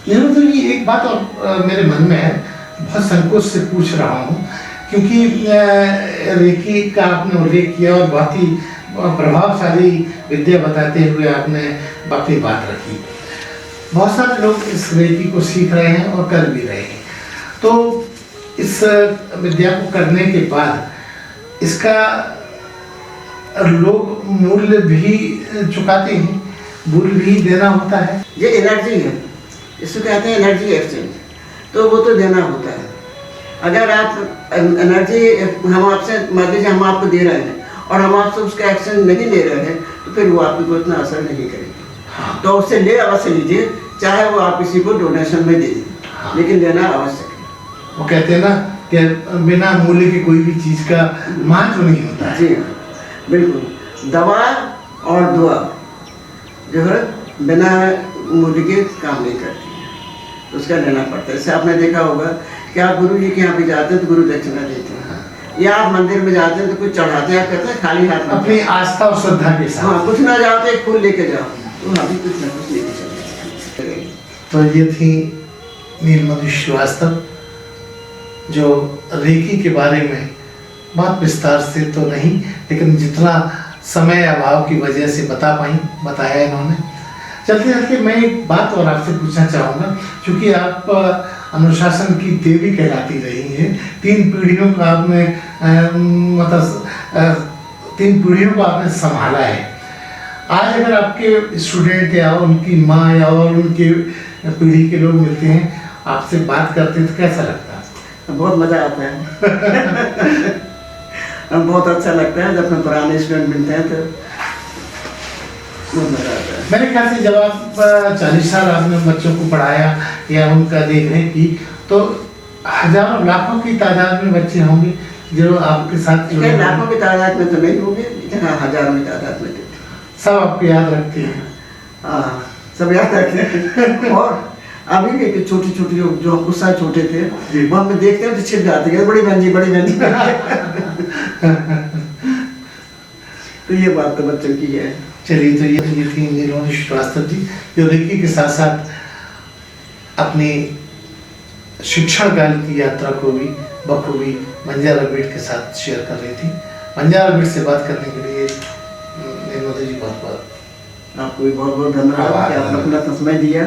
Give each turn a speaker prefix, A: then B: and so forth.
A: निर्मल तो ये एक बात और मेरे मन में है, बहुत संकोच से पूछ रहा हूँ, क्योंकि रेकी का आपने उल्लेख किया और बहुत ही प्रभावशाली विद्या बताते हुए आपने अपनी बात रखी। बहुत सारे लोग इस रेकी को सीख रहे हैं और कर भी रहे हैं, तो इस विद्या को करने के बाद इसका लोग मूल्य भी चुकाते हैं, मूल्य भी देना होता है।
B: ये एनर्जी है, इसको कहते हैं एनर्जी एक्सचेंज, तो वो तो देना होता है। अगर आप एनर्जी हम आपसे मान लीजिए हम आपको दे रहे हैं और हम आपसे उसका एक्सचेंज नहीं ले रहे हैं, तो फिर वो आपको इतना असर नहीं करेगी।
A: हाँ।
B: तो उससे ले अवश्य लीजिए, चाहे वो आप किसी को डोनेशन में दे दें। हाँ। लेकिन देना आवश्यक है।
A: वो कहते हैं ना कि बिना मूल्य की कोई भी चीज का महत्व नहीं होता है।
B: जी हाँ, बिल्कुल। दवा और दुआ जो है बिना मूल्य के काम नहीं करती है, उसका लेना पड़ता है। इससे आपने देखा होगा कि आप गुरु जी के यहाँ भी जाते हैं तो गुरु दक्षिणा देते हैं, या आप मंदिर में जाते हैं तो कुछ चढ़ाते हैं, कहते हैं खाली हाथ
A: अपनी आस्था और श्रद्धा के साथ।
B: हाँ, कुछ ना जाओ तो एक फूल लेके जाओ, तो अभी कुछ ना कुछ लेके चले।
A: तो ये थी नीलमणि श्रीवास्तव, जो रेकी के बारे में बहुत विस्तार से तो नहीं, लेकिन जितना समय अभाव की वजह से बताया इन्होंने। चलते चलते मैं एक बात और आपसे पूछना चाहूँगा, क्योंकि आप अनुशासन की देवी कहलाती रही हैं, 3 पीढ़ियों का आपने मतलब 3 पीढ़ियों को आपने संभाला है। आज अगर आपके स्टूडेंट या उनकी माँ या और उनके पीढ़ी के लोग मिलते हैं, आपसे बात करते हैं, तो कैसा लगता है?
B: बहुत मज़ा आता है। बहुत अच्छा लगता है जब अपने पुराने स्टूडेंट मिलते हैं, तो बहुत मज़ा आता है।
A: मेरे ख्याल से जब आप 40 साल आपने बच्चों को पढ़ाया या उनका देखरेख की, तो हजारों लाखों की तादाद में बच्चे होंगे जो आपके साथ जुड़े।
B: लाखों की तादाद में तो नहीं होंगे, लेकिन हाँ हजारों की तादाद में
A: सब आपको याद रखते हैं।
B: हाँ, सब याद रखते हैं। और अभी भी छोटी छोटी जो उस साल छोटे थे, वो हमें देखते हैं तो छिप जाते हैं, बड़ी बहन जी बड़ी बहन जी। तो ये बात तो बच्चों की है।
A: चलिए, तो ये थी नीलमणि श्रीवास्तव जी, जो रेकी के साथ साथ अपनी शिक्षण काल की यात्रा को भी बखूबी बंजारा बीट के साथ शेयर कर रही थी। बंजारा बीट से बात करने के लिए नीलमणि जी बहुत बहुत
B: आपको भी बहुत बहुत धन्यवाद कि आपने अपना समय दिया।